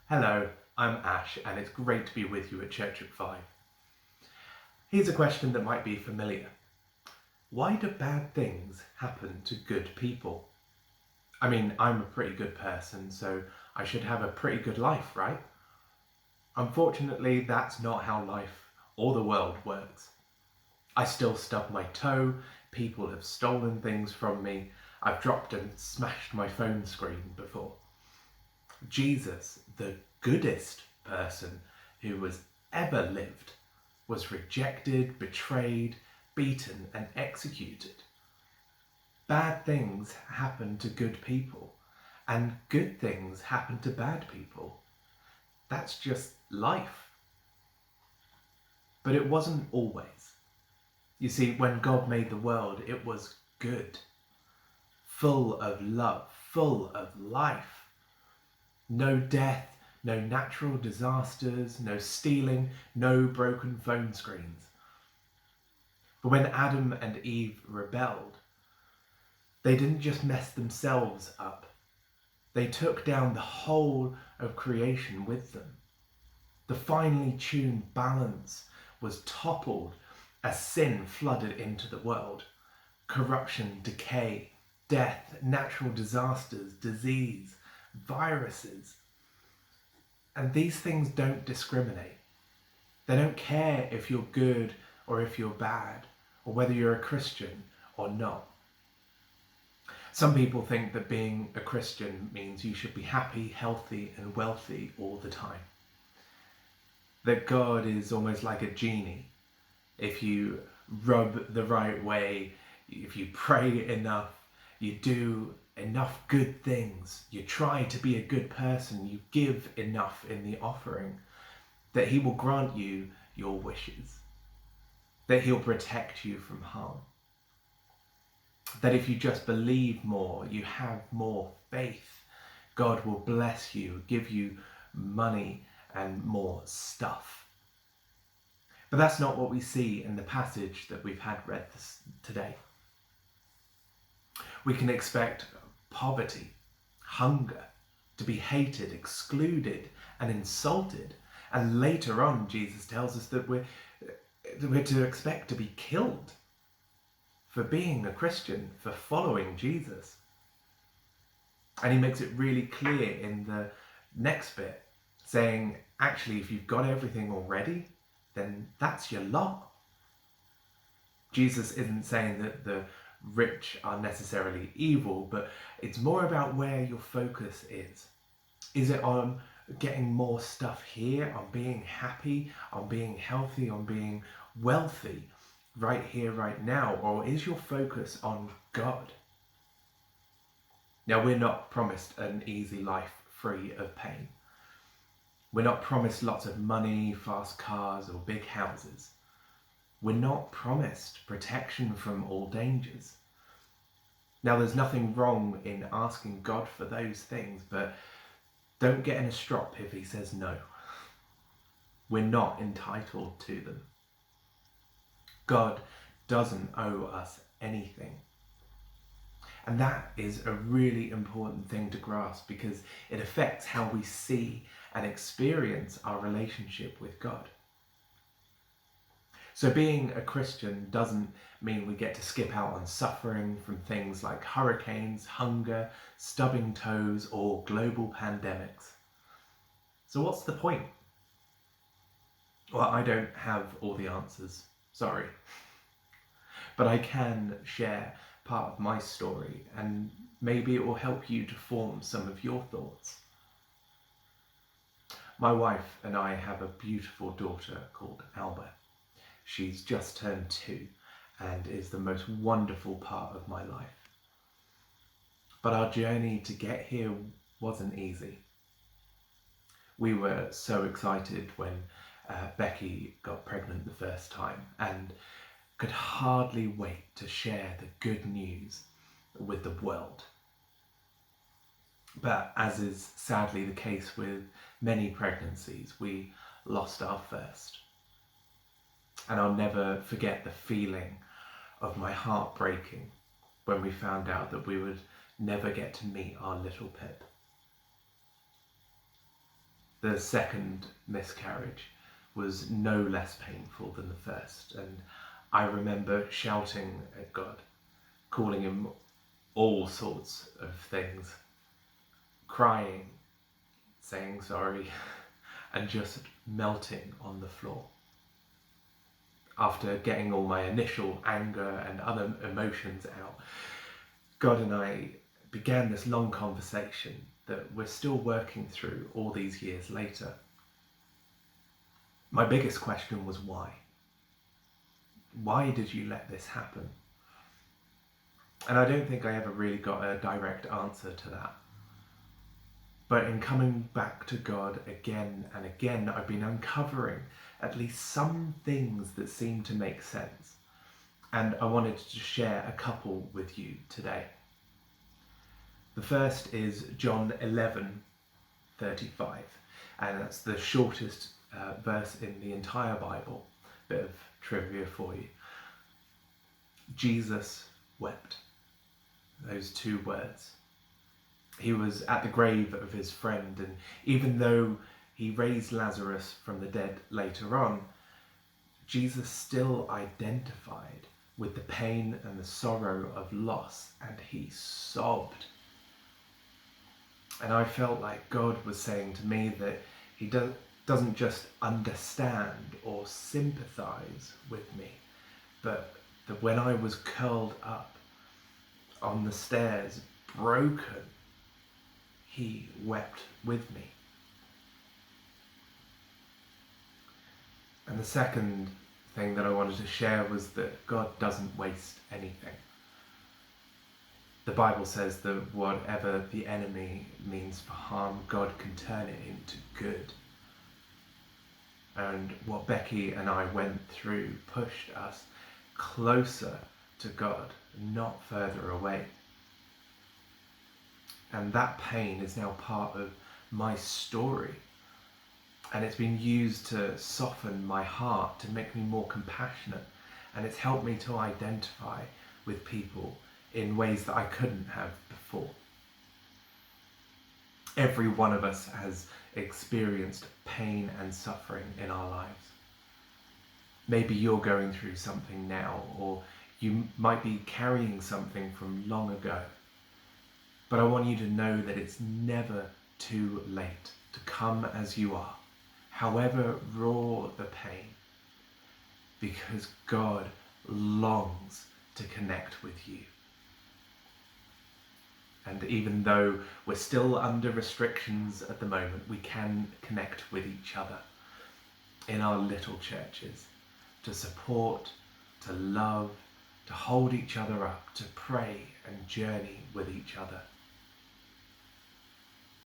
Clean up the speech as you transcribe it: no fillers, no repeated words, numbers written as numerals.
Hello, I'm Ash, and it's great to be with you at Church at 5. Here's a question that might be familiar. Why do bad things happen to good people? I mean, I'm a pretty good person, so I should have a pretty good life, right? Unfortunately, that's not how life or the world works. I still stub my toe, people have stolen things from me, I've dropped and smashed my phone screen before. Jesus, the goodest person who has ever lived, was rejected, betrayed, beaten, and executed. Bad things happen to good people, and good things happen to bad people. That's just life. But it wasn't always. You see, when God made the world, it was good, full of love, full of life. No death, no natural disasters, no stealing, no broken phone screens. But when Adam and Eve rebelled, they didn't just mess themselves up. They took down the whole of creation with them. The finely tuned balance was toppled as sin flooded into the world. Corruption, decay, death, natural disasters, disease, viruses. And these things don't discriminate. They don't care if you're good or if you're bad, or whether you're a Christian or not. Some people think that being a Christian means you should be happy, healthy, and wealthy all the time. That God is almost like a genie. If you rub the right way, if you pray enough, you do enough good things, you try to be a good person, you give enough in the offering, that he will grant you your wishes, that he'll protect you from harm, that if you just believe more, you have more faith, God will bless you, give you money and more stuff. But that's not what we see in the passage that we've had read today. We can expect poverty, hunger, to be hated, excluded, and insulted. And later on, Jesus tells us that we're to expect to be killed for being a Christian, for following Jesus. And he makes it really clear in the next bit, saying, actually, if you've got everything already, then that's your lot. Jesus isn't saying that the rich are necessarily evil, but it's more about where your focus is. Is it on getting more stuff here, on being happy, on being healthy, on being wealthy right here, right now? Or is your focus on God? Now, we're not promised an easy life free of pain. We're not promised lots of money, fast cars, or big houses. We're not promised protection from all dangers. Now, there's nothing wrong in asking God for those things, but don't get in a strop if he says no. We're not entitled to them. God doesn't owe us anything. And that is a really important thing to grasp, because it affects how we see and experience our relationship with God. So being a Christian doesn't mean we get to skip out on suffering from things like hurricanes, hunger, stubbing toes, or global pandemics. So what's the point? Well, I don't have all the answers, sorry. But I can share part of my story, and maybe it will help you to form some of your thoughts. My wife and I have a beautiful daughter called Alba. She's just turned 2 and is the most wonderful part of my life. But our journey to get here wasn't easy. We were so excited when Becky got pregnant the first time and could hardly wait to share the good news with the world. But as is sadly the case with many pregnancies, we lost our first. And I'll never forget the feeling of my heart breaking when we found out that we would never get to meet our little Pip. The second miscarriage was no less painful than the first, and I remember shouting at God, calling him all sorts of things, crying, saying sorry, and just melting on the floor. After getting all my initial anger and other emotions out, God and I began this long conversation that we're still working through all these years later. My biggest question was why? Why did you let this happen? And I don't think I ever really got a direct answer to that. But in coming back to God again and again, I've been uncovering at least some things that seem to make sense. And I wanted to share a couple with you today. The first is John 11:35, and that's the shortest verse in the entire Bible. Bit of trivia for you. Jesus wept. Those two words. He was at the grave of his friend, and even though he raised Lazarus from the dead later on, Jesus still identified with the pain and the sorrow of loss, and he sobbed. And I felt like God was saying to me that he doesn't just understand or sympathize with me, but that when I was curled up on the stairs, broken, he wept with me. And the second thing that I wanted to share was that God doesn't waste anything. The Bible says that whatever the enemy means for harm, God can turn it into good. And what Becky and I went through pushed us closer to God, not further away. And that pain is now part of my story. And it's been used to soften my heart, to make me more compassionate. And it's helped me to identify with people in ways that I couldn't have before. Every one of us has experienced pain and suffering in our lives. Maybe you're going through something now, or you might be carrying something from long ago. But I want you to know that it's never too late to come as you are, however raw the pain, because God longs to connect with you. And even though we're still under restrictions at the moment, we can connect with each other in our little churches to support, to love, to hold each other up, to pray and journey with each other.